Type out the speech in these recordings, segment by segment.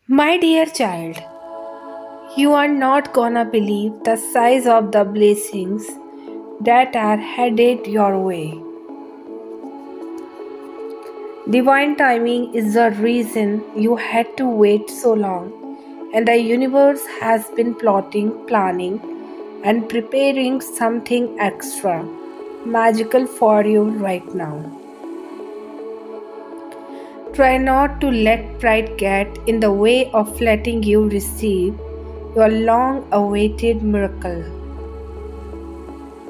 My dear child, you are not gonna believe the size of the blessings that are headed your way. Divine timing is the reason you had to wait so long, and the universe has been plotting, planning, and preparing something extra magical for you right now. Try not to let pride get in the way of letting you receive your long awaited miracle.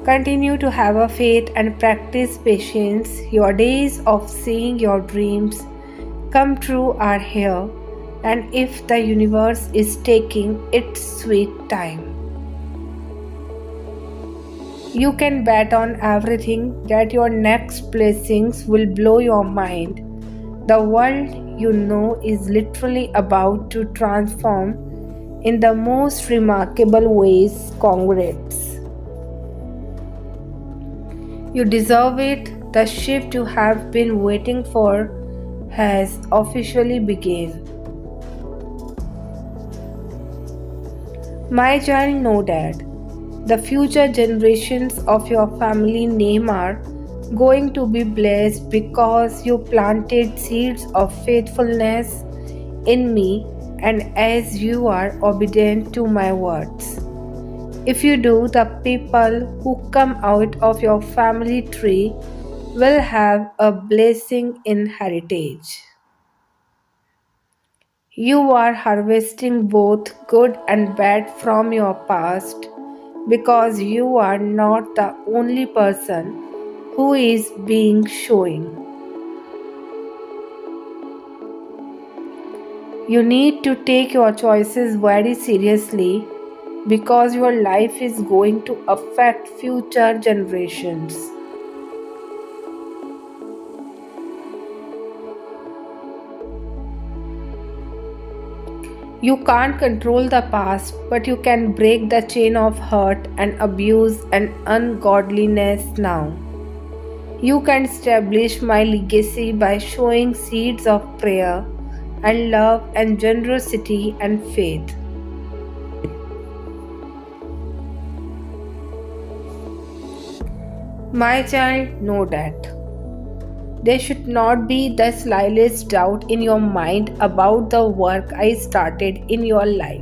Continue to have a faith and practice patience. Your days of seeing your dreams come true are here, and if the universe is taking its sweet time, you can bet on everything that your next blessings will blow your mind. The world you know is literally about to transform in the most remarkable ways. Congrats. You deserve it. The shift you have been waiting for has officially begun. My child, know that the future generations of your family name are going to be blessed because you planted seeds of faithfulness in me and as you are obedient to my words. If you do, the people who come out of your family tree will have a blessing in heritage. You are harvesting both good and bad from your past because you are not the only person who is being showing. You need to take your choices very seriously because your life is going to affect future generations. You can't control the past, but you can break the chain of hurt and abuse and ungodliness now. You can establish my legacy by showing seeds of prayer and love and generosity and faith. My child, know that. There should not be the slightest doubt in your mind about the work I started in your life.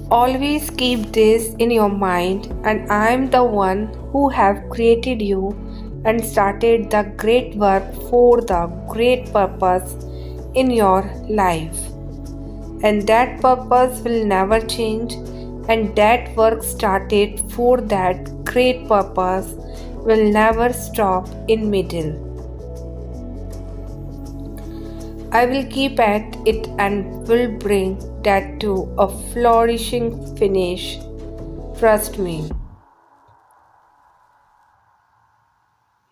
Always keep this in your mind, and I am the one who have created you and started the great work for the great purpose in your life. And that purpose will never change, and that work started for that great purpose will never stop in middle. I will keep at it and will bring that to a flourishing finish. Trust me.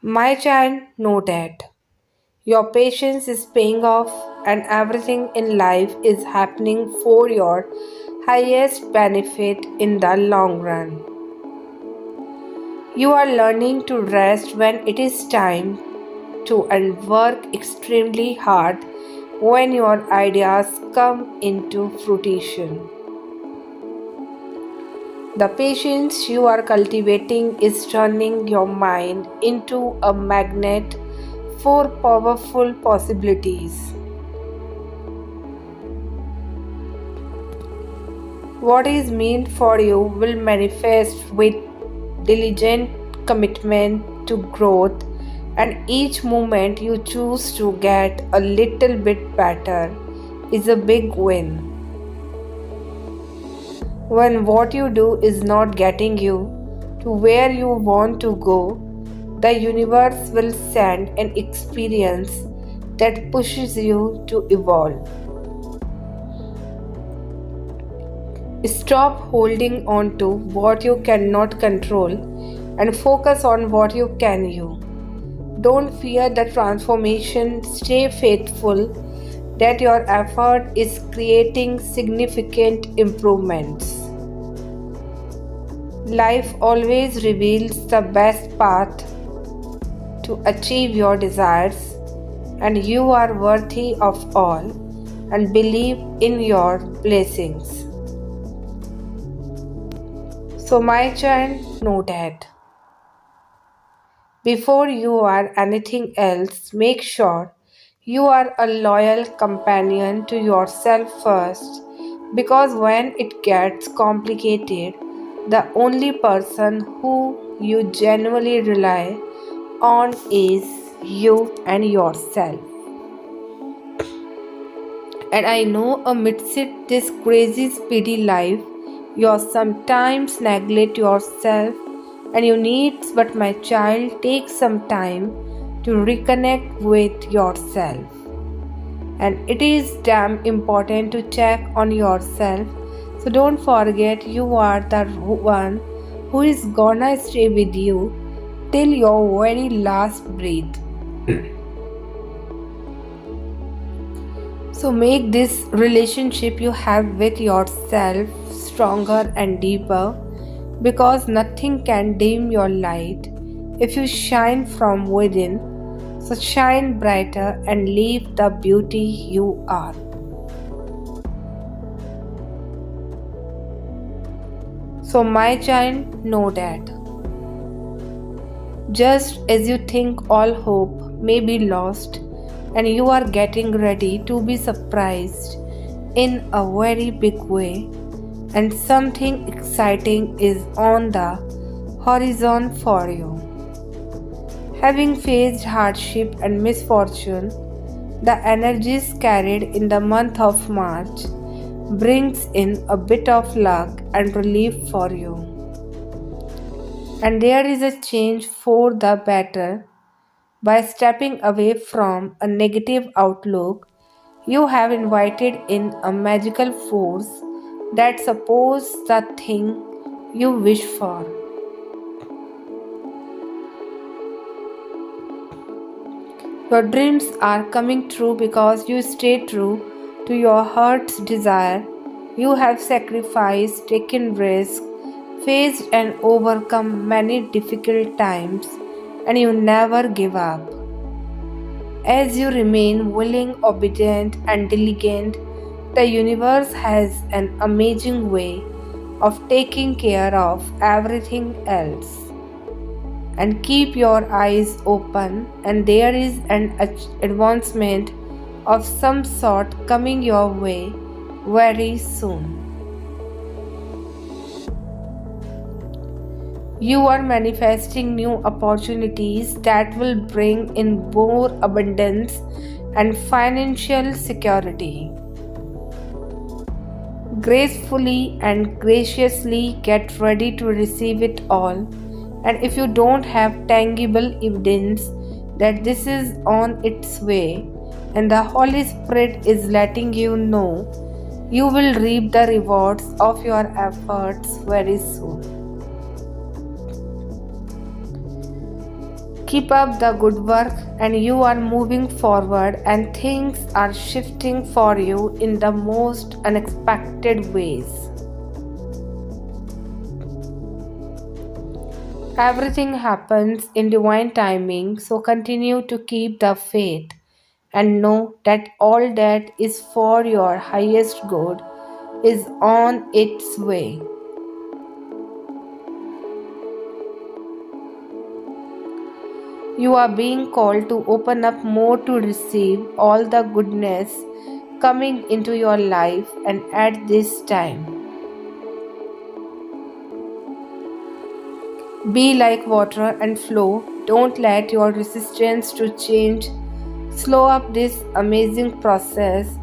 My child, know that. Your patience is paying off, and everything in life is happening for your highest benefit in the long run. You are learning to rest when it is time to and work extremely hard when your ideas come into fruition. The patience you are cultivating is turning your mind into a magnet for powerful possibilities. What is meant for you will manifest with diligent commitment to growth, and each moment you choose to get a little bit better is a big win. When what you do is not getting you to where you want to go, the universe will send an experience that pushes you to evolve. Stop holding on to what you cannot control and focus on what you can. You don't fear the transformation. Stay faithful that your effort is creating significant improvements. Life always reveals the best path to achieve your desires, and you are worthy of all, and believe in your blessings. So, my child, know that before you are anything else, make sure you are a loyal companion to yourself first, because when it gets complicated, the only person who you genuinely rely on is you and yourself. And I know amidst this crazy speedy life, you sometimes neglect yourself and your needs, but my child, take some time to reconnect with yourself. And it is damn important to check on yourself. So don't forget, you are the one who is gonna stay with you till your very last breath. So make this relationship you have with yourself stronger and deeper, because nothing can dim your light if you shine from within. So shine brighter and live the beauty you are. So my child, know that just as you think all hope may be lost, and you are getting ready to be surprised in a very big way, and something exciting is on the horizon for you. Having faced hardship and misfortune, the energies carried in the month of March brings in a bit of luck and relief for you. And there is a change for the better. By stepping away from a negative outlook, you have invited in a magical force that supports the thing you wish for. Your dreams are coming true because you stay true to your heart's desire. You have sacrificed, taken risks, faced and overcome many difficult times, and you never give up. As you remain willing, obedient, and diligent, the universe has an amazing way of taking care of everything else. And keep your eyes open, and there is an advancement of some sort coming your way very soon. You are manifesting new opportunities that will bring in more abundance and financial security. Gracefully and graciously get ready to receive it all. And if you don't have tangible evidence that this is on its way, and the Holy Spirit is letting you know, you will reap the rewards of your efforts very soon. Keep up the good work, and you are moving forward, and things are shifting for you in the most unexpected ways. Everything happens in divine timing, so continue to keep the faith and know that all that is for your highest good is on its way. You are being called to open up more to receive all the goodness coming into your life, and at this time, be like water and flow. Don't let your resistance to change slow up this amazing process.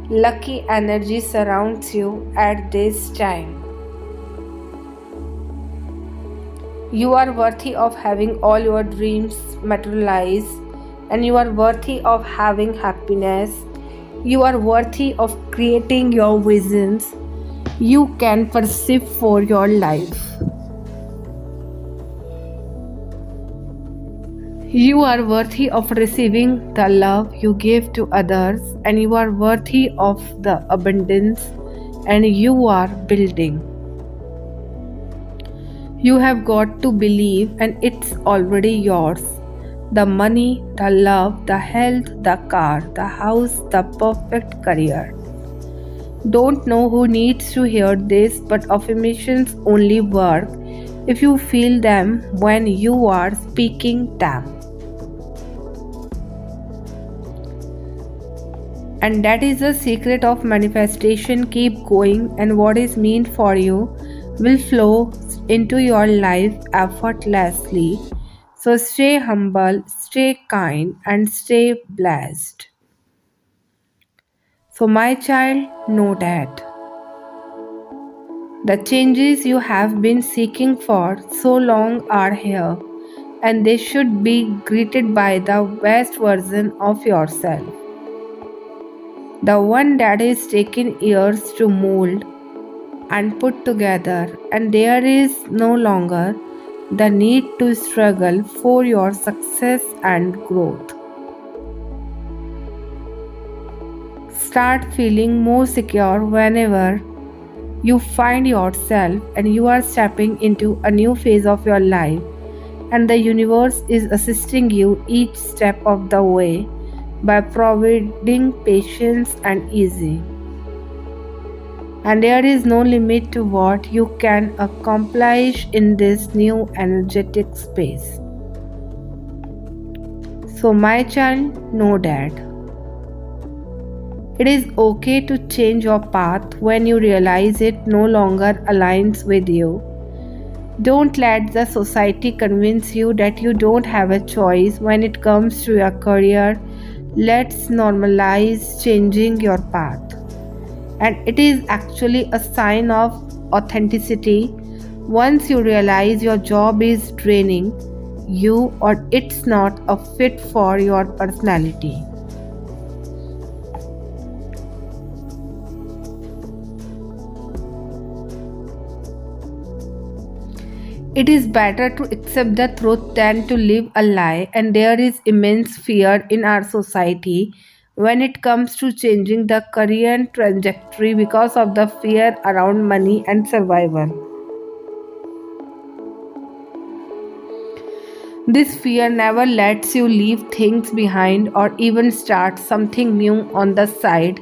Lucky energy surrounds you at this time. You are worthy of having all your dreams materialize, and you are worthy of having happiness. You are worthy of creating your visions you can perceive for your life. You are worthy of receiving the love you give to others, and you are worthy of the abundance and you are building. You have got to believe, and it's already yours. The money, the love, the health, the car, the house, the perfect career. Don't know who needs to hear this, but affirmations only work if you feel them when you are speaking them. And that is the secret of manifestation. Keep going, and what is meant for you will flow into your life effortlessly. So stay humble, stay kind, and stay blessed. So, my child, know that the changes you have been seeking for so long are here, and they should be greeted by the best version of yourself. The one that is taken years to mold and put together, and there is no longer the need to struggle for your success and growth. Start feeling more secure whenever you find yourself and you are stepping into a new phase of your life, and the universe is assisting you each step of the way by providing patience and ease. And there is no limit to what you can accomplish in this new energetic space. So, my child, know that it is okay to change your path when you realize it no longer aligns with you. Don't let the society convince you that you don't have a choice when it comes to your career. Let's normalize changing your path. And it is actually a sign of authenticity. Once you realize your job is draining you or it's not a fit for your personality, it is better to accept the truth than to live a lie, and there is immense fear in our society when it comes to changing the career trajectory because of the fear around money and survival. This fear never lets you leave things behind or even start something new on the side.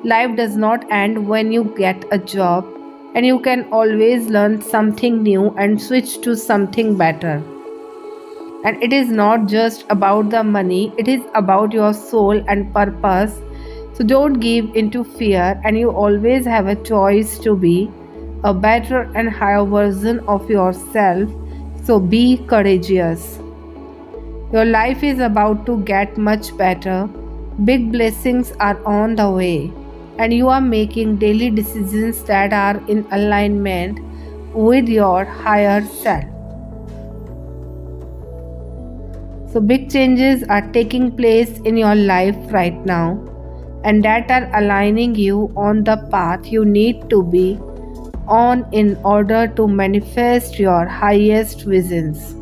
Life does not end when you get a job, and you can always learn something new and switch to something better. And it is not just about the money, it is about your soul and purpose. So don't give into fear, and you always have a choice to be a better and higher version of yourself. So be courageous. Your life is about to get much better. Big blessings are on the way, and you are making daily decisions that are in alignment with your higher self. So, big changes are taking place in your life right now, and that are aligning you on the path you need to be on in order to manifest your highest visions.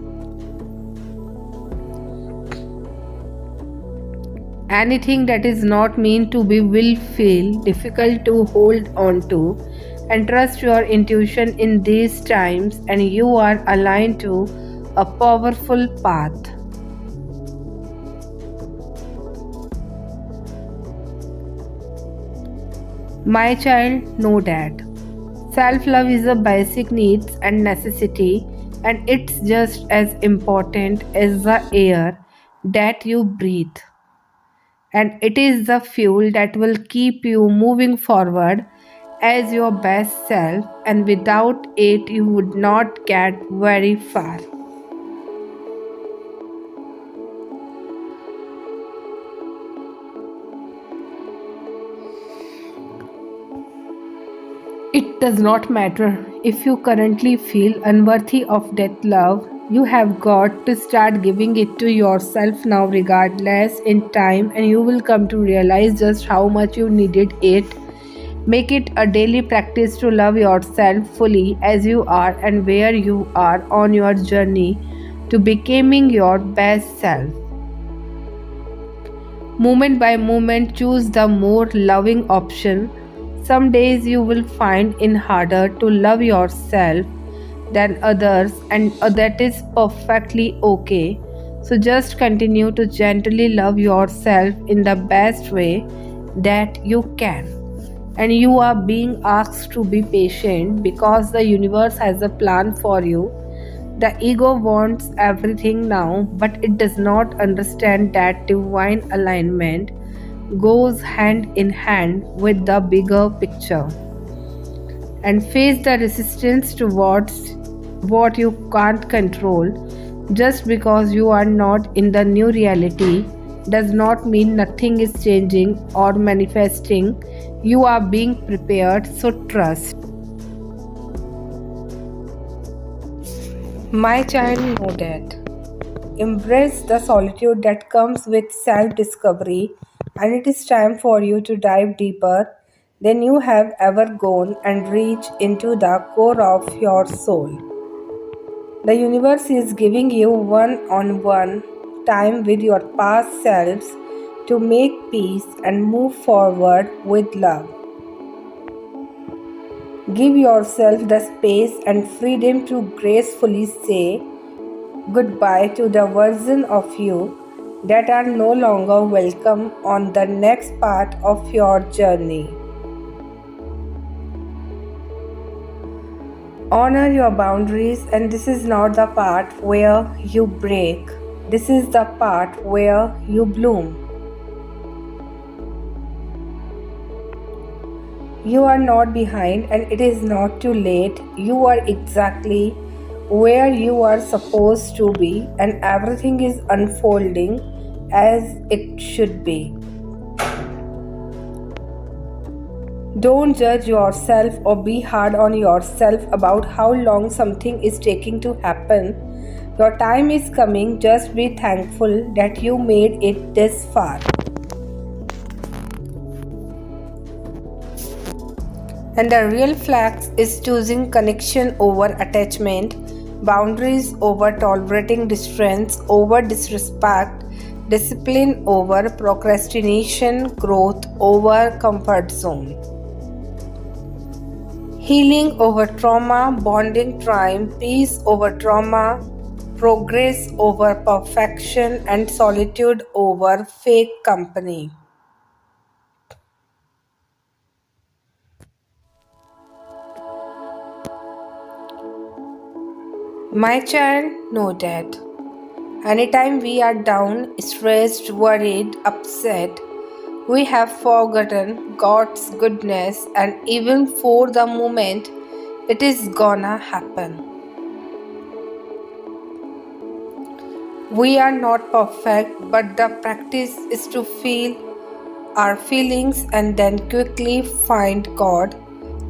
Anything that is not meant to be will feel difficult to hold on to, and trust your intuition in these times, and you are aligned to a powerful path. My child, know that self-love is a basic needs and necessity, and it's just as important as the air that you breathe. And it is the fuel that will keep you moving forward as your best self, and without it you would not get very far. It does not matter if you currently feel unworthy of that love. You have got to start giving it to yourself now, regardless, in time, and you will come to realize just how much you needed it. Make it a daily practice to love yourself fully as you are and where you are on your journey to becoming your best self. Moment by moment, choose the more loving option. Some days you will find it harder to love yourself than others, and that is perfectly okay. So just continue to gently love yourself in the best way that you can. And you are being asked to be patient because the universe has a plan for you. The ego wants everything now, but it does not understand that divine alignment goes hand in hand with the bigger picture. And face the resistance towards what you can't control. Just because you are not in the new reality does not mean nothing is changing or manifesting. You are being prepared, so trust. My child, know that. Embrace the solitude that comes with self discovery, and it is time for you to dive deeper than you have ever gone and reach into the core of your soul. The universe is giving you one on one time with your past selves to make peace and move forward with love. Give yourself the space and freedom to gracefully say goodbye to the version of you that are no longer welcome on the next part of your journey. Honor your boundaries, and this is not the part where you break. This is the part where you bloom. You are not behind, and it is not too late. You are exactly where you are supposed to be, and everything is unfolding as it should be. Don't judge yourself or be hard on yourself about how long something is taking to happen. Your time is coming. Just be thankful that you made it this far. And the real flex is choosing connection over attachment, boundaries over tolerating distance over disrespect, discipline over procrastination, growth over comfort zone. Healing over trauma, bonding time, peace over trauma, progress over perfection, and solitude over fake company. My child, know that. Anytime we are down, stressed, worried, upset, we have forgotten God's goodness, and even for the moment, it is gonna happen. We are not perfect, but the practice is to feel our feelings and then quickly find God.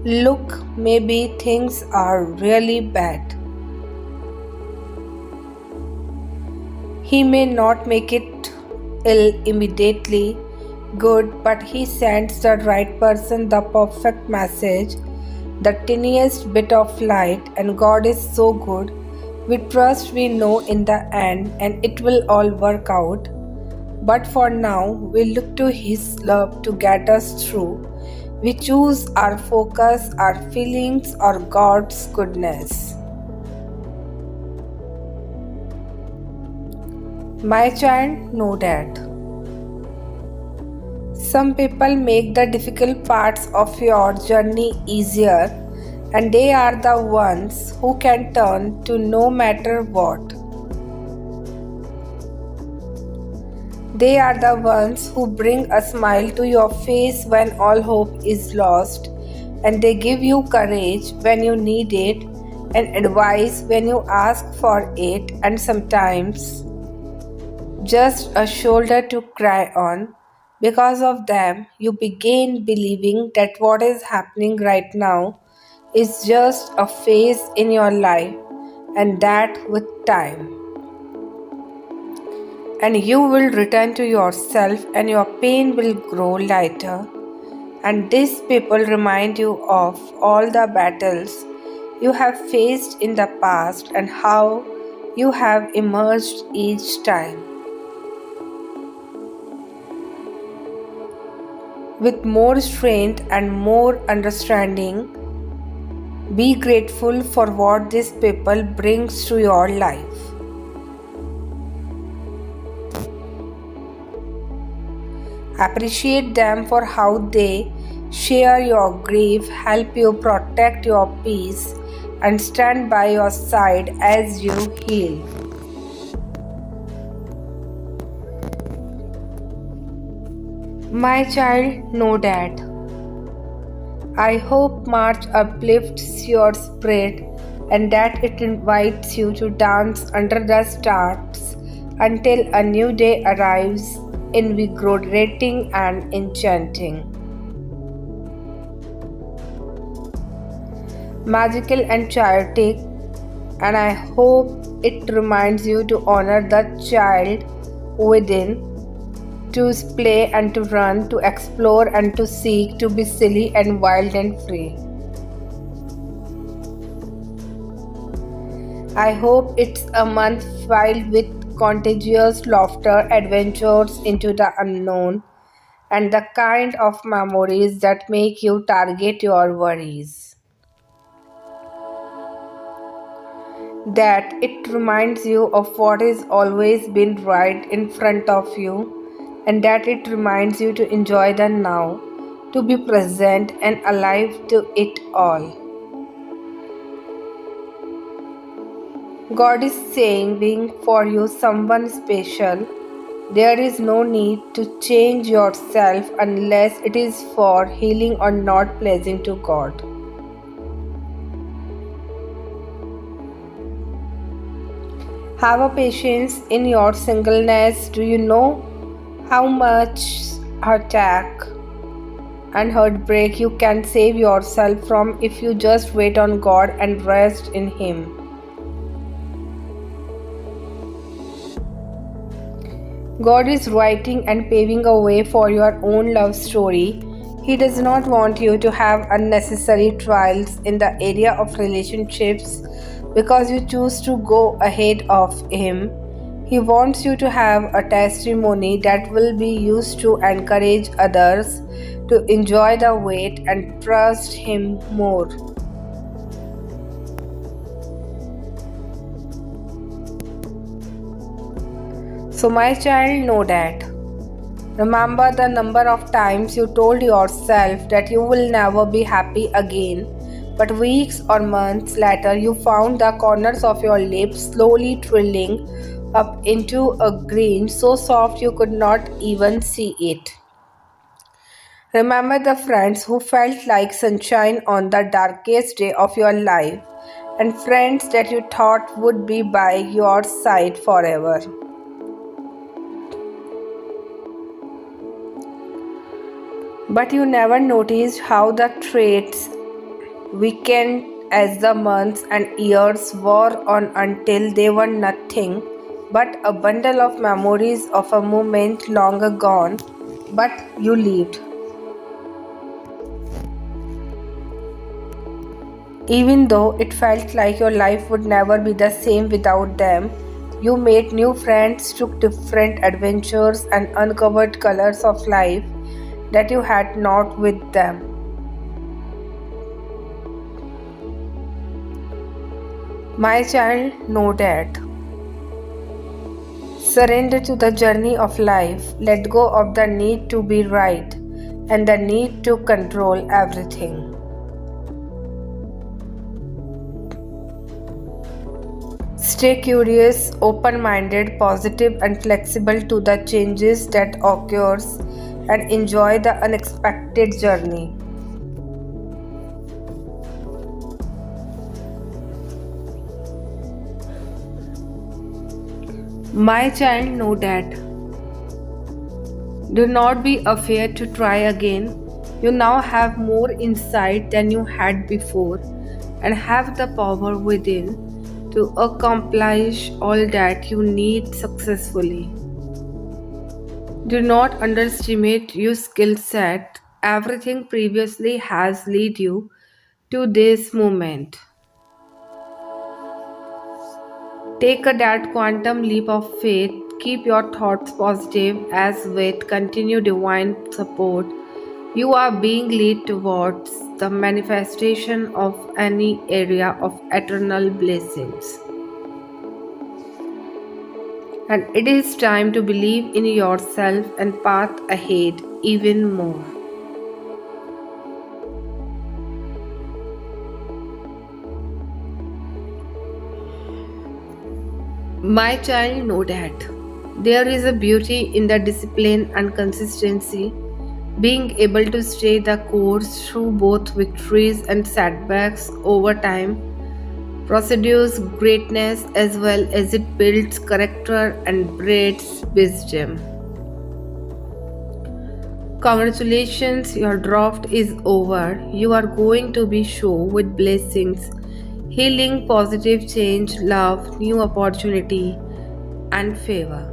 Look, maybe things are really bad. He may not make it ill immediately good, but he sends the right person the perfect message, the tiniest bit of light, and God is so good. We trust we know in the end, and it will all work out. But for now, we look to His love to get us through. We choose our focus, our feelings, or God's goodness. My child, know that. Some people make the difficult parts of your journey easier, and they are the ones who can turn to no matter what. They are the ones who bring a smile to your face when all hope is lost, and they give you courage when you need it, and advice when you ask for it, and sometimes just a shoulder to cry on. Because of them, you begin believing that what is happening right now is just a phase in your life, and that with time. And you will return to yourself, and your pain will grow lighter. And these people remind you of all the battles you have faced in the past and how you have emerged each time. With more strength and more understanding, be grateful for what this people brings to your life. Appreciate them for how they share your grief, help you protect your peace, and stand by your side as you heal. My child, know that. I hope March uplifts your spirit and that it invites you to dance under the stars until a new day arrives, invigorating and enchanting. Magical and chaotic, and I hope it reminds you to honor the child within, to play and to run, to explore and to seek, to be silly and wild and free. I hope it's a month filled with contagious laughter, adventures into the unknown, and the kind of memories that make you target your worries. That it reminds you of what has always been right in front of you, and that it reminds you to enjoy the now, to be present and alive to it all. God is saying, being for you someone special, there is no need to change yourself unless it is for healing or not pleasing to God. Have a patience in your singleness. Do you know how much attack and heartbreak you can save yourself from if you just wait on God and rest in Him? God is writing and paving a way for your own love story. He does not want you to have unnecessary trials in the area of relationships because you choose to go ahead of Him. He wants you to have a testimony that will be used to encourage others to enjoy the wait and trust Him more. So, my child, know that. Remember the number of times you told yourself that you will never be happy again, but weeks or months later you found the corners of your lips slowly trilling up into a green so soft you could not even see it. Remember the friends who felt like sunshine on the darkest day of your life, and friends that you thought would be by your side forever. But you never noticed how the traits weakened as the months and years wore on until they were nothing but a bundle of memories of a moment long gone, but you lived. Even though it felt like your life would never be the same without them, you made new friends, took different adventures, and uncovered colors of life that you had not with them. My child, know that. Surrender to the journey of life. Let go of the need to be right and the need to control everything. Stay curious, open-minded, positive, and flexible to the changes that occurs, and enjoy the unexpected journey. My child, know that. Do not be afraid to try again. You now have more insight than you had before and have the power within to accomplish all that you need successfully. Do not underestimate your skill set. Everything previously has led you to this moment. Take that quantum leap of faith. Keep your thoughts positive as with continued divine support, you are being led towards the manifestation of any area of eternal blessings. And it is time to believe in yourself and path ahead even more. My child, know that there is a beauty in the discipline and consistency. Being able to stay the course through both victories and setbacks over time produces greatness as well as it builds character and breeds wisdom. Congratulations, your draft is over. You are going to be shown with blessings, healing, positive change, love, new opportunity, and favor.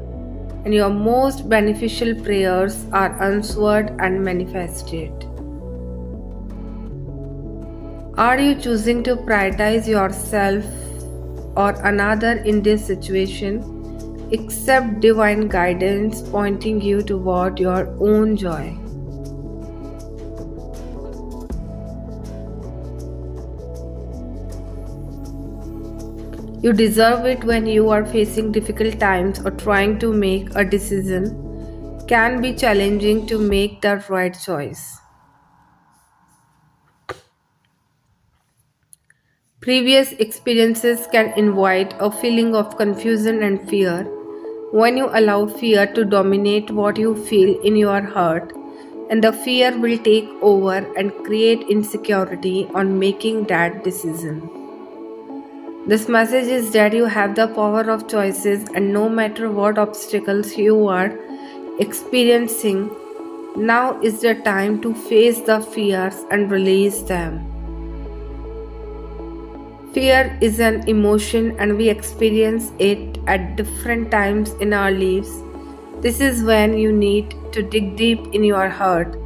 And your most beneficial prayers are answered and manifested. Are you choosing to prioritize yourself or another in this situation? Accept divine guidance pointing you toward your own joy. You deserve it. When you are facing difficult times or trying to make a decision can be challenging to make the right choice. Previous experiences can invite a feeling of confusion and fear. When you allow fear to dominate what you feel in your heart, and the fear will take over and create insecurity on making that decision. This message is that you have the power of choices, and no matter what obstacles you are experiencing, now is the time to face the fears and release them. Fear is an emotion and we experience it at different times in our lives. This is when you need to dig deep in your heart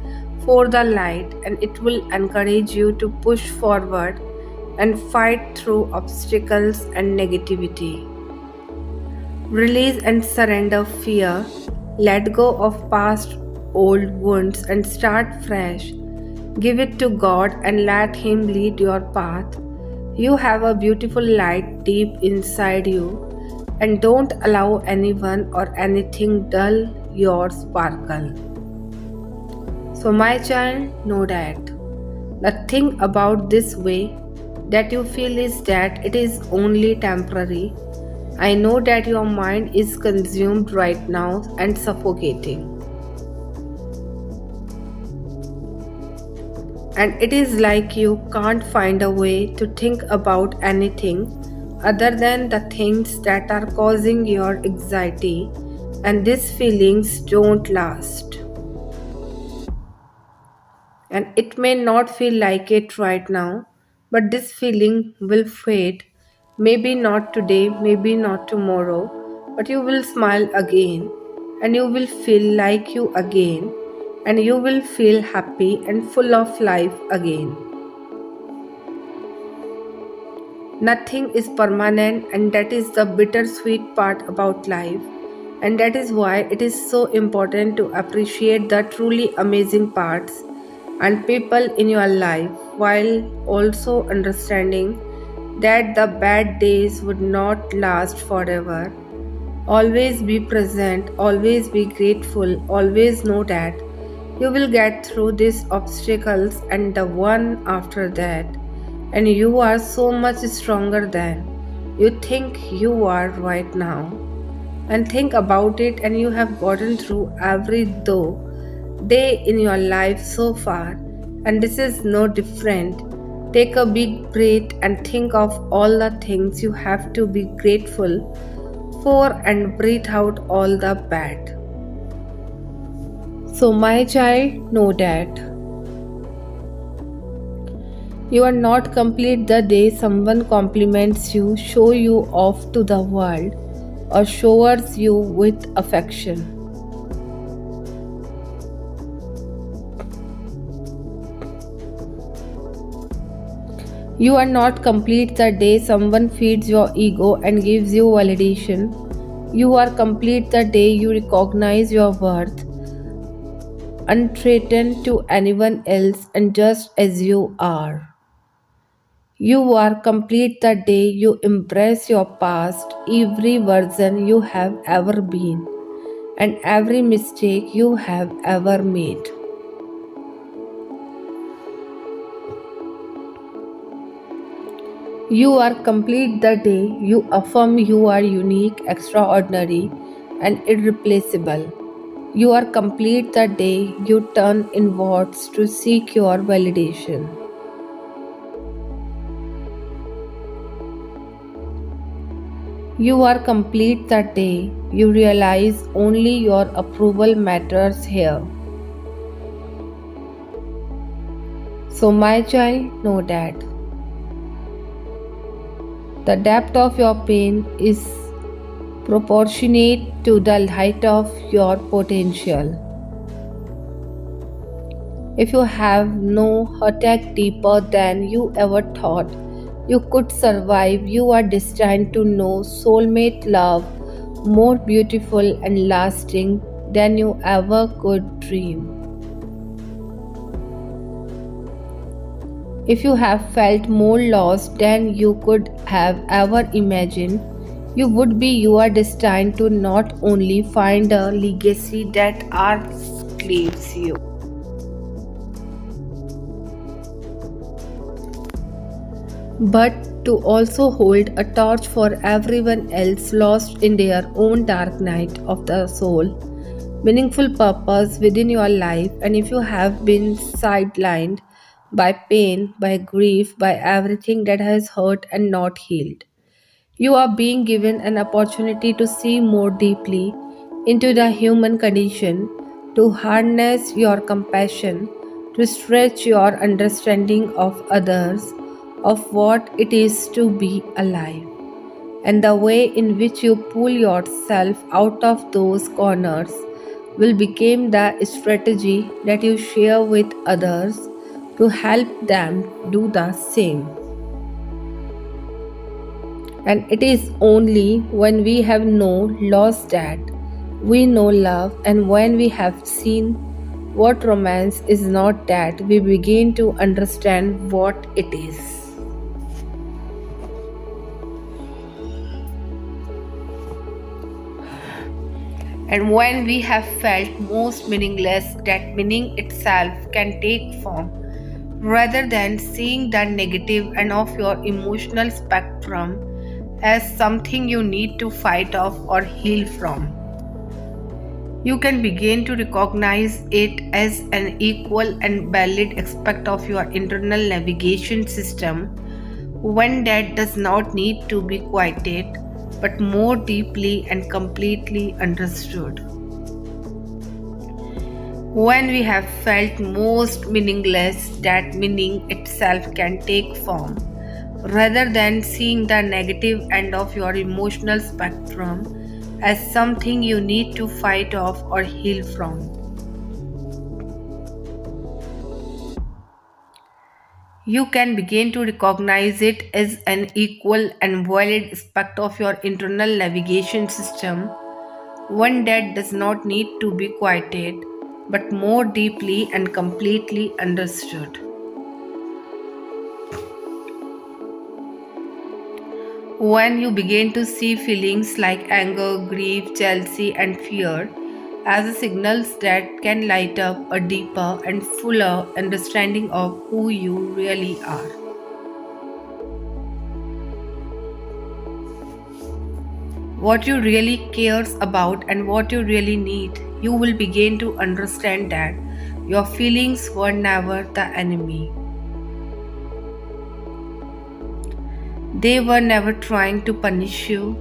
for the light, and it will encourage you to push forward and fight through obstacles and negativity. Release and surrender fear. Let go of past old wounds and start fresh. Give it to God and let Him lead your path. You have a beautiful light deep inside you, and don't allow anyone or anything dull your sparkle. So, my child, know that the thing about this way that you feel is that it is only temporary. I know that your mind is consumed right now and suffocating. And it is like you can't find a way to think about anything other than the things that are causing your anxiety, and these feelings don't last. And it may not feel like it right now, but this feeling will fade. Maybe not today, maybe not tomorrow, but you will smile again, and you will feel like you again, and you will feel happy and full of life again. Nothing is permanent, and that is the bittersweet part about life. And that is why it is so important to appreciate the truly amazing parts and people in your life, while also understanding that the bad days would not last forever. Always be present, always be grateful, always know that you will get through these obstacles and the one after that, and you are so much stronger than you think you are right now. And think about it, and you have gotten through every though day in your life so far, and this is no different. Take a big breath and think of all the things you have to be grateful for, and breathe out all the bad. So, my child, know that you are not complete the day someone compliments you, show you off to the world, or showers you with affection. You are not complete the day someone feeds your ego and gives you validation. You are complete the day you recognize your worth, unthreatened to anyone else, and just as you are. You are complete the day you embrace your past, every version you have ever been, and every mistake you have ever made. You are complete the day you affirm you are unique, extraordinary, and irreplaceable. You are complete the day you turn inwards to seek your validation. You are complete the day you realize only your approval matters here. So, my child, know that the depth of your pain is proportionate to the height of your potential. If you have no attack deeper than you ever thought you could survive, you are destined to know soulmate love more beautiful and lasting than you ever could dream. If you have felt more lost than you could have ever imagined, you are destined to not only find a legacy that outlives you, but to also hold a torch for everyone else lost in their own dark night of the soul, meaningful purpose within your life. And if you have been sidelined by pain, by grief, by everything that has hurt and not healed, you are being given an opportunity to see more deeply into the human condition, to harness your compassion, to stretch your understanding of others, of what it is to be alive, and the way in which you pull yourself out of those corners will become the strategy that you share with others to help them do the same. And it is only when we have known lost that we know love, and when we have seen what romance is not, that we begin to understand what it is. And when we have felt most meaningless, that meaning itself can take form, rather than seeing the negative end of your emotional spectrum as something you need to fight off or heal from. You can begin to recognize it as an equal and valid aspect of your internal navigation system, one that does not need to be quieted but more deeply and completely understood. When we have felt most meaningless, that meaning itself can take form, rather than seeing the negative end of your emotional spectrum as something you need to fight off or heal from. You can begin to recognize it as an equal and valid aspect of your internal navigation system, one that does not need to be quieted but more deeply and completely understood. When you begin to see feelings like anger, grief, jealousy, and fear as signals that can light up a deeper and fuller understanding of who you really are. What you really cares about and what you really need, you will begin to understand that your feelings were never the enemy. They were never trying to punish you.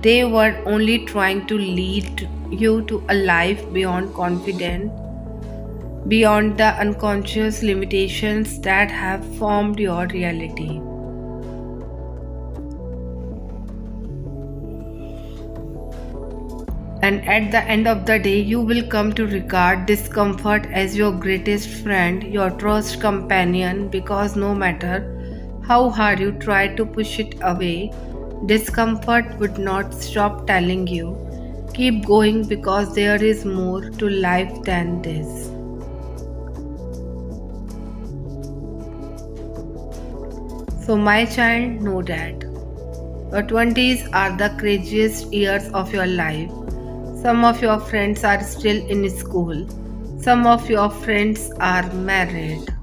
They were only trying to lead you to a life beyond confidence, beyond the unconscious limitations that have formed your reality. And at the end of the day, you will come to regard discomfort as your greatest friend, your trust companion, because no matter how hard you try to push it away, discomfort would not stop telling you, keep going because there is more to life than this. So, my child, know that your 20s are the craziest years of your life. Some of your friends are still in school, some of your friends are married.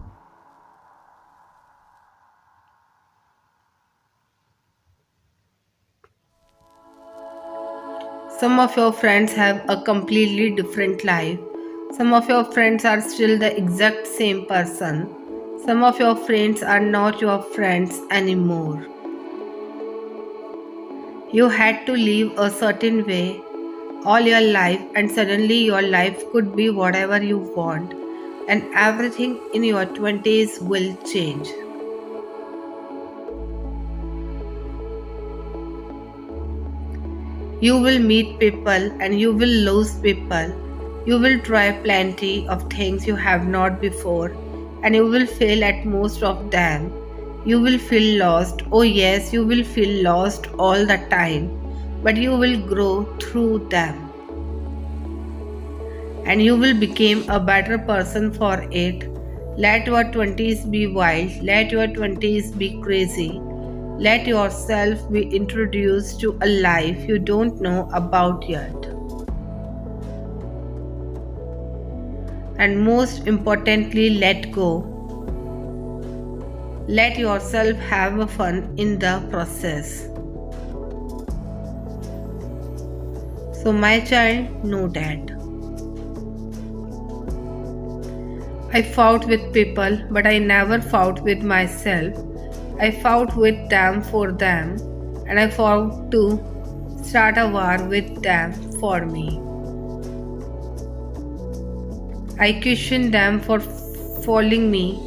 Some of your friends have a completely different life. Some of your friends are still the exact same person. Some of your friends are not your friends anymore. You had to live a certain way all your life, and suddenly your life could be whatever you want, and everything in your 20s will change. You will meet people and you will lose people. You will try plenty of things you have not before, and you will fail at most of them. You will feel lost. Oh, yes, you will feel lost all the time, but you will grow through them. And you will become a better person for it. Let your 20s be wild. Let your 20s be crazy. Let yourself be introduced to a life you don't know about yet. And most importantly, let go. Let yourself have fun in the process. So, my child, know that. I fought with people, but I never fought with myself. I fought with them for them, and I fought to start a war with them for me. I questioned them for falling me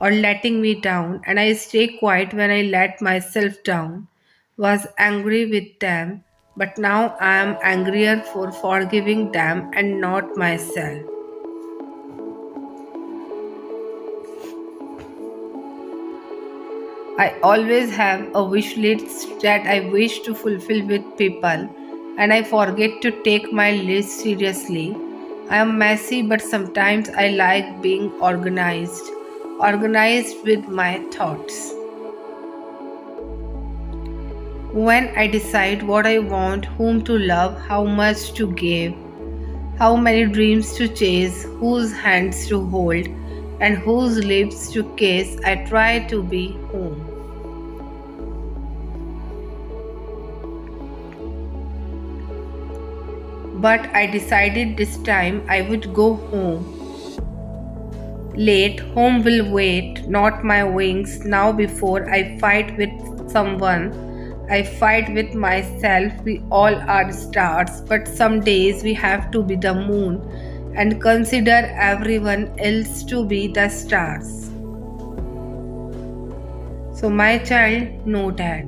or letting me down, and I stayed quiet when I let myself down. Was angry with them, but now I am angrier for forgiving them and not myself. I always have a wish list that I wish to fulfill with people, and I forget to take my list seriously. I am messy, but sometimes I like being organized with my thoughts. When I decide what I want, whom to love, how much to give, how many dreams to chase, whose hands to hold, and whose lips to kiss, I try to be home. But I decided this time I would go home. Late, home will wait, not my wings. Now, before I fight with someone, I fight with myself. We all are stars, but some days we have to be the moon and consider everyone else to be the stars. So, my child, know that.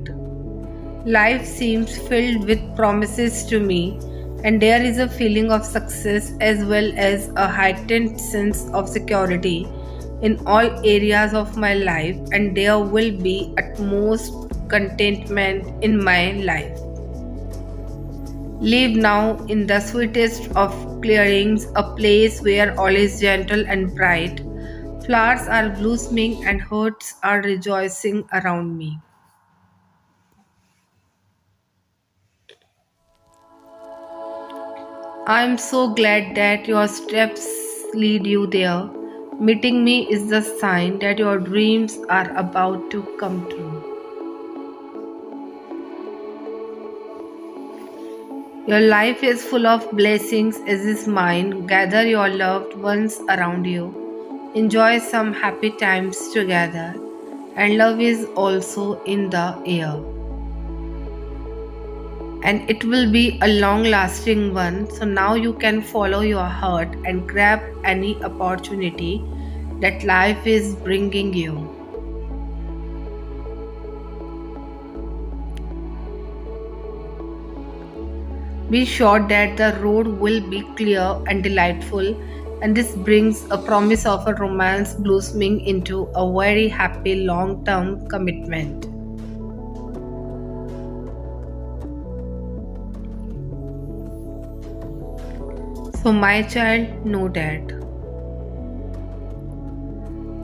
Life seems filled with promises to me, and there is a feeling of success as well as a heightened sense of security in all areas of my life, and there will be utmost contentment in my life. Live now in the sweetest of clearings, a place where all is gentle and bright. Flowers are blossoming and hearts are rejoicing around me. I am so glad that your steps lead you there. Meeting me is the sign that your dreams are about to come true. Your life is full of blessings, as is mine. Gather your loved ones around you. Enjoy some happy times together. And love is also in the air. And it will be a long lasting one. So now you can follow your heart and grab any opportunity that life is bringing you. Be sure that the road will be clear and delightful, and this brings a promise of a romance blossoming into a very happy long term commitment. So, my child, know that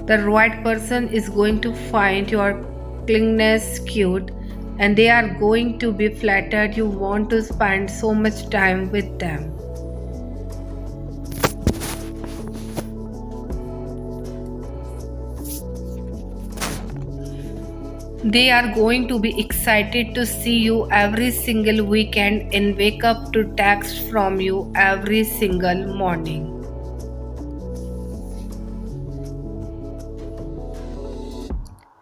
the right person is going to find your clinginess cute, and they are going to be flattered you want to spend so much time with them. They are going to be excited to see you every single weekend and wake up to text from you every single morning.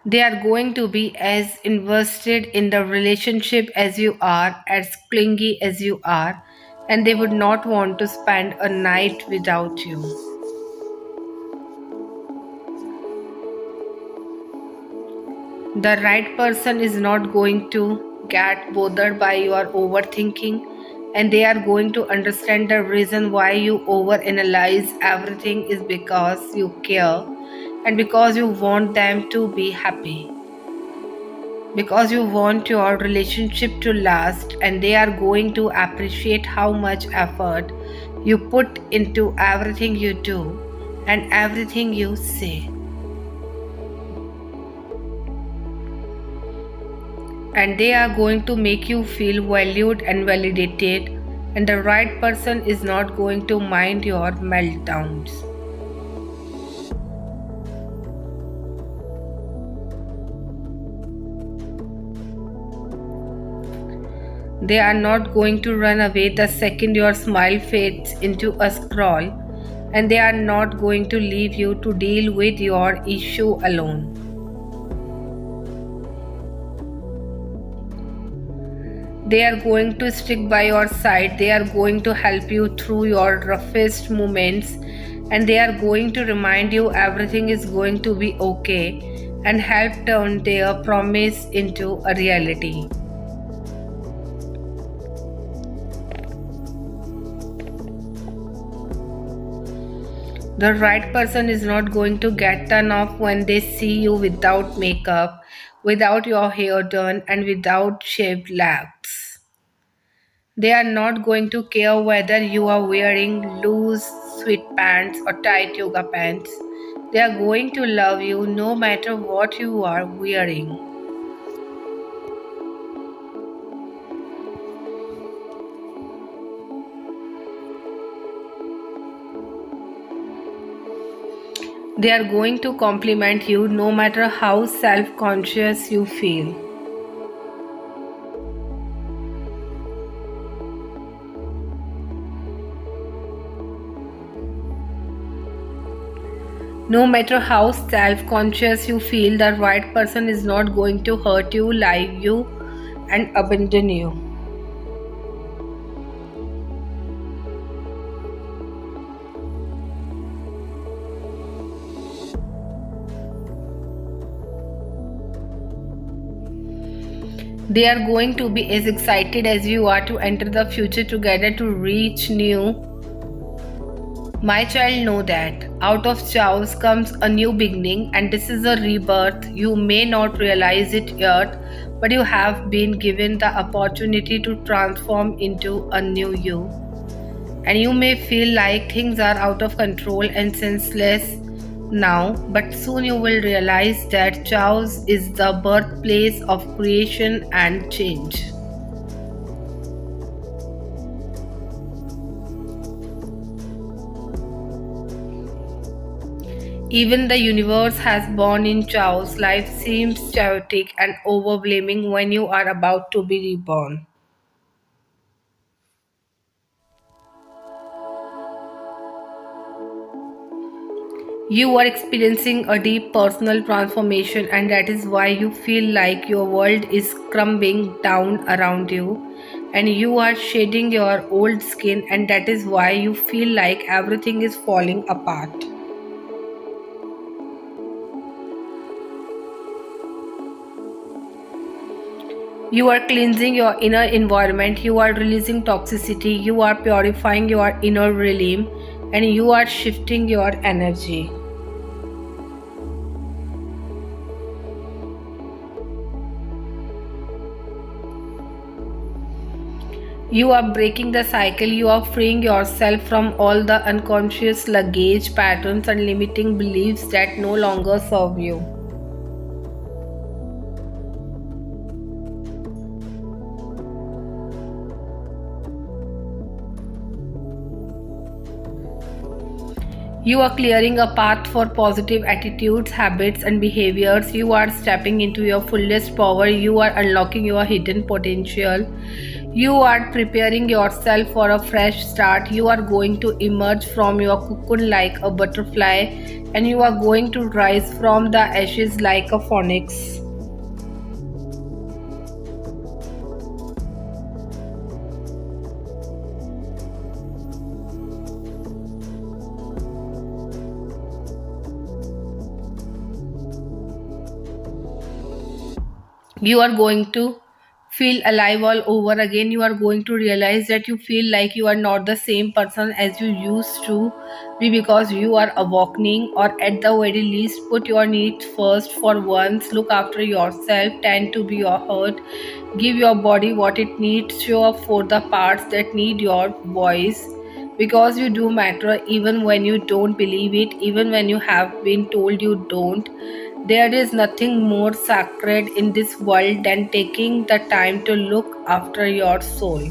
They are going to be as invested in the relationship as you are, as clingy as you are, and they would not want to spend a night without you. The right person is not going to get bothered by your overthinking, and they are going to understand the reason why you overanalyze everything is because you care and because you want them to be happy. Because you want your relationship to last, and they are going to appreciate how much effort you put into everything you do and everything you say. And they are going to make you feel valued and validated, and the right person is not going to mind your meltdowns. They are not going to run away the second your smile fades into a scroll, and they are not going to leave you to deal with your issue alone. They are going to stick by your side, they are going to help you through your roughest moments, and they are going to remind you everything is going to be okay and help turn their promise into a reality. The right person is not going to get turned off when they see you without makeup, without your hair done, and without shaved legs. They are not going to care whether you are wearing loose sweatpants or tight yoga pants. They are going to love you no matter what you are wearing. They are going to compliment you no matter how self-conscious you feel. No matter how self-conscious you feel, the right person is not going to hurt you, lie you, and abandon you. They are going to be as excited as you are to enter the future together to reach new. My child, know that out of chaos comes a new beginning, and this is a rebirth. You may not realize it yet, but you have been given the opportunity to transform into a new you. And you may feel like things are out of control and senseless now, but soon you will realize that chaos is the birthplace of creation and change. Even the universe has born in chaos. Life seems chaotic and overwhelming when you are about to be reborn. You are experiencing a deep personal transformation, and that is why you feel like your world is crumbling down around you, and you are shedding your old skin, and that is why you feel like everything is falling apart. You are cleansing your inner environment, you are releasing toxicity, you are purifying your inner realm, and you are shifting your energy. You are breaking the cycle, you are freeing yourself from all the unconscious luggage, patterns, and limiting beliefs that no longer serve you. You are clearing a path for positive attitudes, habits, and behaviors. You are stepping into your fullest power. You are unlocking your hidden potential. You are preparing yourself for a fresh start. You are going to emerge from your cocoon like a butterfly, and you are going to rise from the ashes like a phoenix. You are going to feel alive all over again. You are going to realize that you feel like you are not the same person as you used to be because you are awakening, or at the very least put your needs first for once. Look after yourself, tend to be your heart, give your body what it needs, show up for the parts that need your voice, because you do matter even when you don't believe it, even when you have been told you don't. There is nothing more sacred in this world than taking the time to look after your soul.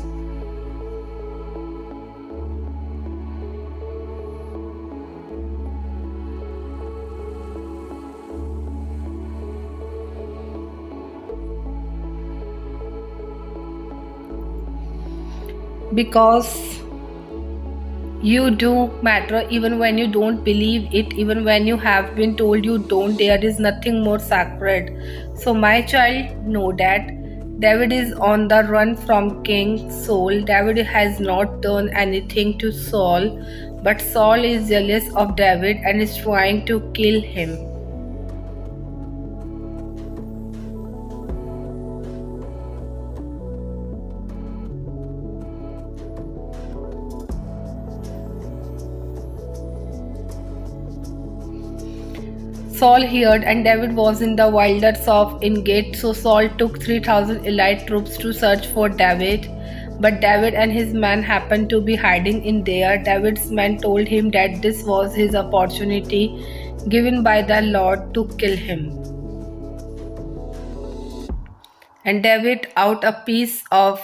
Because you do matter even when you don't believe it, even when you have been told you don't. There is nothing more sacred. So, my child, know that David is on the run from King Saul. David has not done anything to Saul, but Saul is jealous of David and is trying to kill him. Saul heard, and David was in the wilderness of Engedi. So Saul took 3,000 elite troops to search for David. But David and his men happened to be hiding in there. David's men told him that this was his opportunity given by the Lord to kill him. And David out a piece of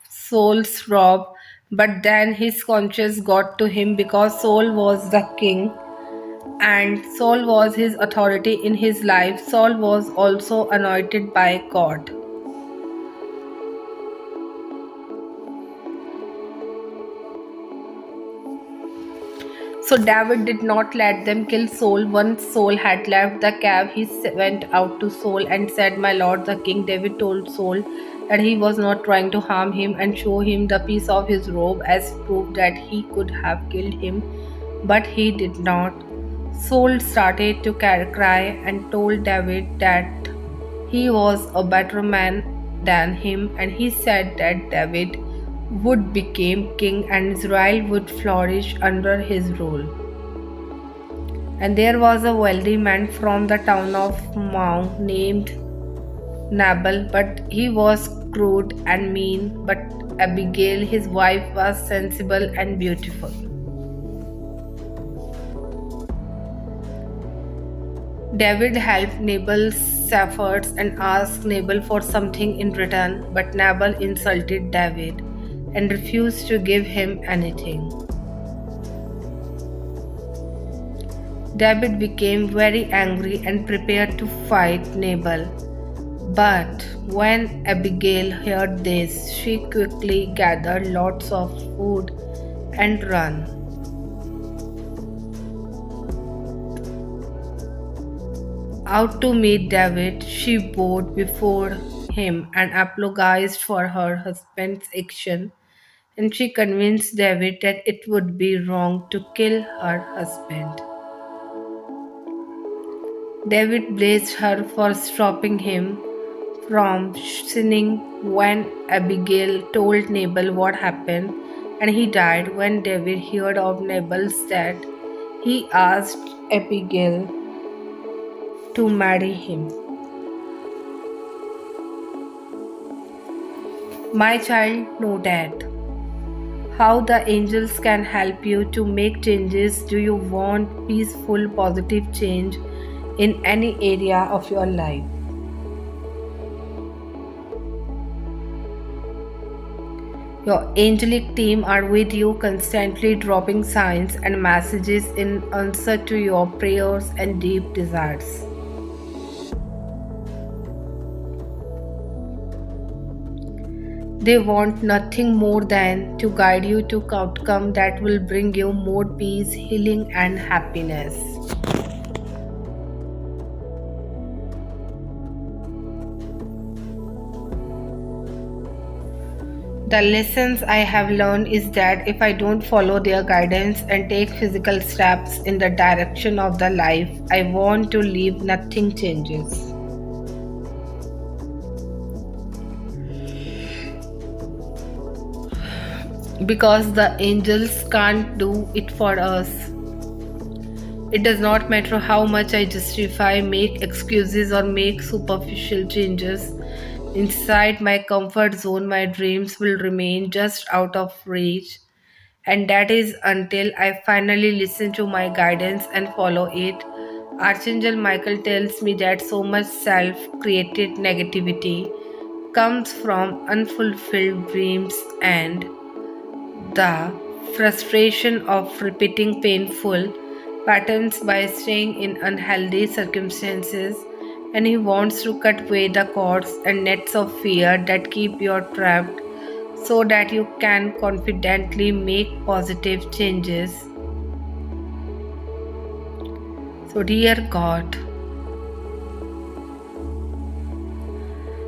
Saul's robe, but then his conscience got to him because Saul was the king and Saul was his authority in his life. Saul was also anointed by God. So David did not let them kill Saul. Once Saul had left the cave, he went out to Saul and said, "My lord the king." David told Saul that he was not trying to harm him and show him the piece of his robe as proof that he could have killed him, but he did not. Saul started to cry and told David that he was a better man than him, and he said that David would become king and Israel would flourish under his rule. And there was a wealthy man from the town of Mount named Nabal, but he was crude and mean, but Abigail, his wife, was sensible and beautiful. David helped Nabal's efforts and asked Nabal for something in return, but Nabal insulted David and refused to give him anything. David became very angry and prepared to fight Nabal. But when Abigail heard this, she quickly gathered lots of food and ran. Out to meet David, she bowed before him and apologized for her husband's action, and she convinced David that it would be wrong to kill her husband. David blessed her for stopping him from sinning. When Abigail told Nabal what happened and he died, when David heard of Nabal's death, he asked Abigail to marry him. My child, know that how the angels can help you to make changes. Do you want peaceful, positive change in any area of your life? Your angelic team are with you, constantly dropping signs and messages in answer to your prayers and deep desires. They want nothing more than to guide you to outcome that will bring you more peace, healing, and happiness. The lessons I have learned is that if I don't follow their guidance and take physical steps in the direction of the life I want to live, nothing changes. Because the angels can't do it for us. It does not matter how much I justify, make excuses, or make superficial changes. Inside my comfort zone, my dreams will remain just out of reach. And that is until I finally listen to my guidance and follow it. Archangel Michael tells me that so much self created negativity comes from unfulfilled dreams and the frustration of repeating painful patterns by staying in unhealthy circumstances, and he wants to cut away the cords and nets of fear that keep you trapped so that you can confidently make positive changes. So, dear God,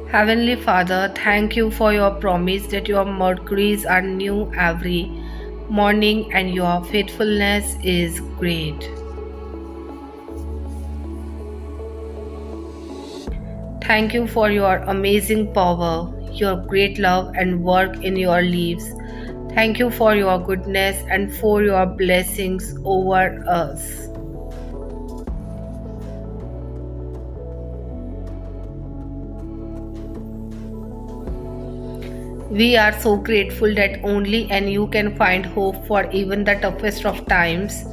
Heavenly Father, thank you for your promise that your mercuries are new every morning and your faithfulness is great. Thank you for your amazing power, your great love and work in your lives. Thank you for your goodness and for your blessings over us. We are so grateful that only and you can find hope for even the toughest of times.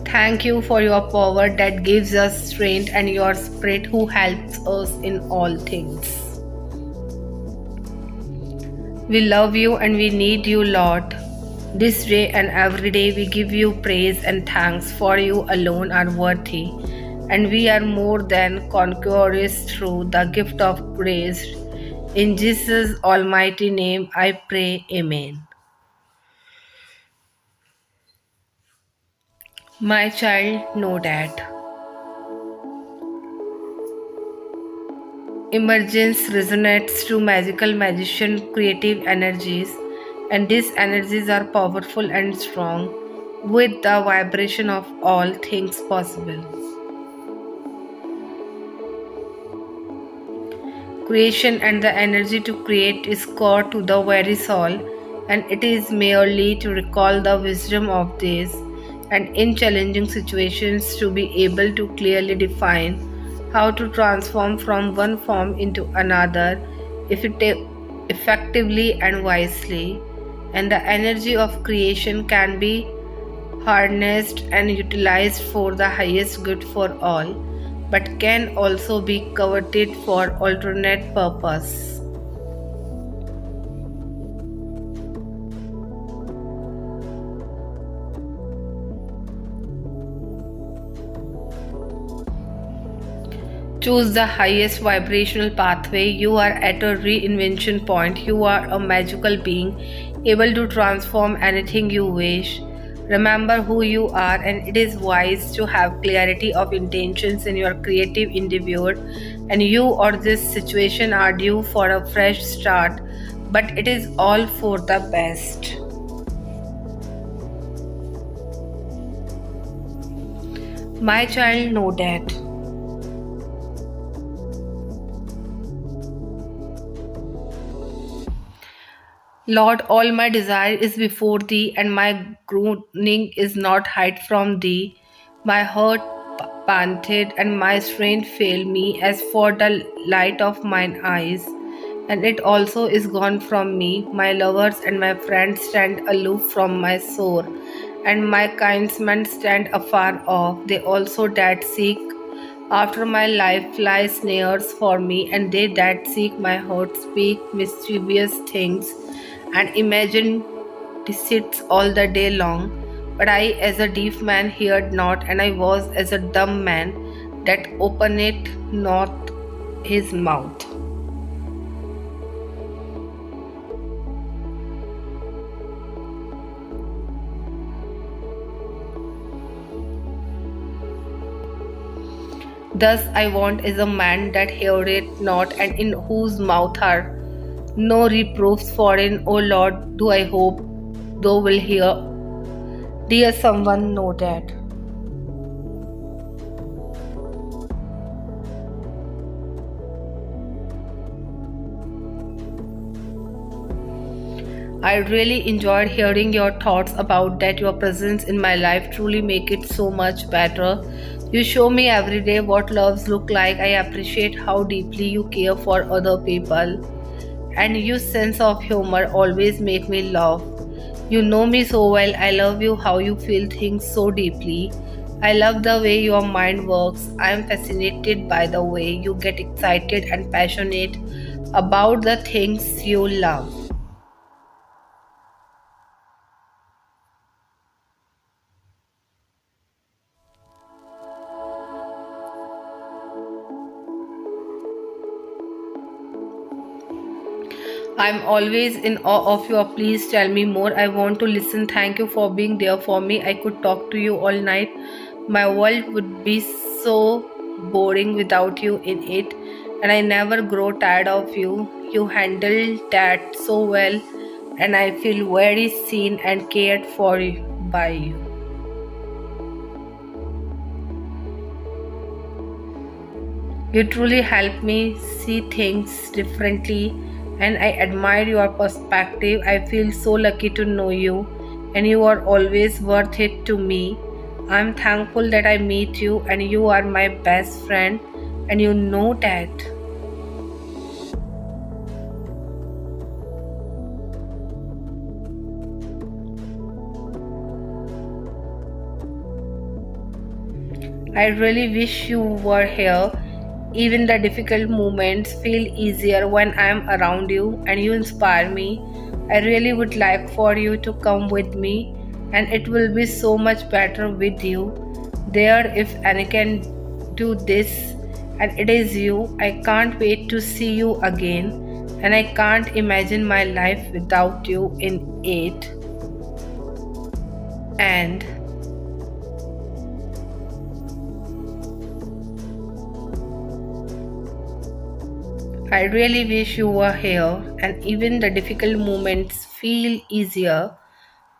Thank you for your power that gives us strength and your spirit who helps us in all things. We love you and we need you, Lord. This day and every day we give you praise and thanks, for you alone are worthy, and we are more than conquerors through the gift of grace. In Jesus' almighty name I pray, Amen. My child, know that emergence resonates to magical magician creative energies, and these energies are powerful and strong with the vibration of all things possible. Creation and the energy to create is core to the very soul, and it is merely to recall the wisdom of this and in challenging situations to be able to clearly define how to transform from one form into another effectively and wisely. And the energy of creation can be harnessed and utilized for the highest good for all, but can also be coveted for alternate purpose. Choose the highest vibrational pathway. You are at a reinvention point. You are a magical being, able to transform anything you wish. Remember who you are, and it is wise to have clarity of intentions in your creative endeavor. And you or this situation are due for a fresh start, but it is all for the best. My child, know that Lord, all my desire is before thee, and my groaning is not hid from thee. My heart panted, and my strength failed me as for the light of mine eyes, and it also is gone from me. My lovers and my friends stand aloof from my sore, and my kinsmen stand afar off. They also that seek after my life fly snares for me, and they that seek my hurt speak mischievous things. and imagine deceits all the day long. But I, as a deaf man, heard not, and I was as a dumb man that openeth not his mouth. Thus I want is a man that heareth not, and in whose mouth are no reproofs. For in, O Lord, do I hope thou will hear. Dear someone, know that. I really enjoyed hearing your thoughts about that. Your presence in my life truly make it so much better. You show me every day what loves look like. I appreciate how deeply you care for other people. And your sense of humor always make me laugh. You know me so well. I love you how you feel things so deeply. I love the way your mind works. I am fascinated by the way you get excited and passionate about the things you love. I'm always in awe of you. Please tell me more. I want to listen. Thank you for being there for me. I could talk to you all night. My world would be so boring without you in it, and I never grow tired of you. You handle that so well, and I feel very seen and cared for by you. You truly help me see things differently, and I admire your perspective. I feel so lucky to know you, and you are always worth it to me. I'm thankful that I meet you, and you are my best friend, and you know that. I really wish you were here. Even the difficult moments feel easier when I am around you, and you inspire me. I really would like for you to come with me, and it will be so much better with you. There, if any can do this, and it is you. I can't wait to see you again, and I can't imagine my life without you in it. And I really wish you were here, and even the difficult moments feel easier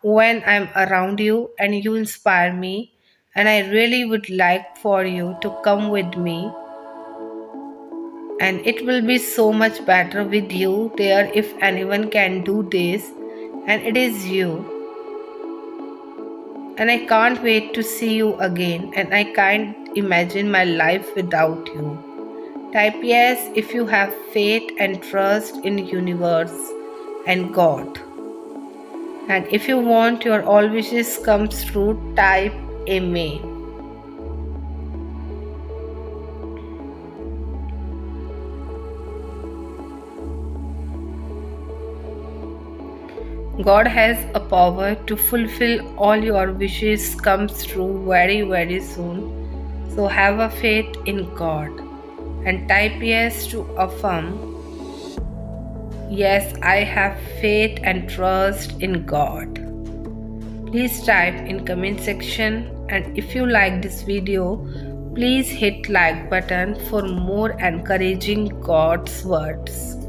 when I'm around you, and you inspire me. And I really would like for you to come with me, and it will be so much better with you there. If anyone can do this, and it is you. And I can't wait to see you again, and I can't imagine my life without you. Type yes if you have faith and trust in universe and God. And if you want your all wishes comes true, type Amen. God has a power to fulfill all your wishes comes true very very soon. So have a faith in God. And type yes to affirm. Yes, I have faith and trust in God. Please type in comment section, and if you like this video, please hit like button for more encouraging God's words.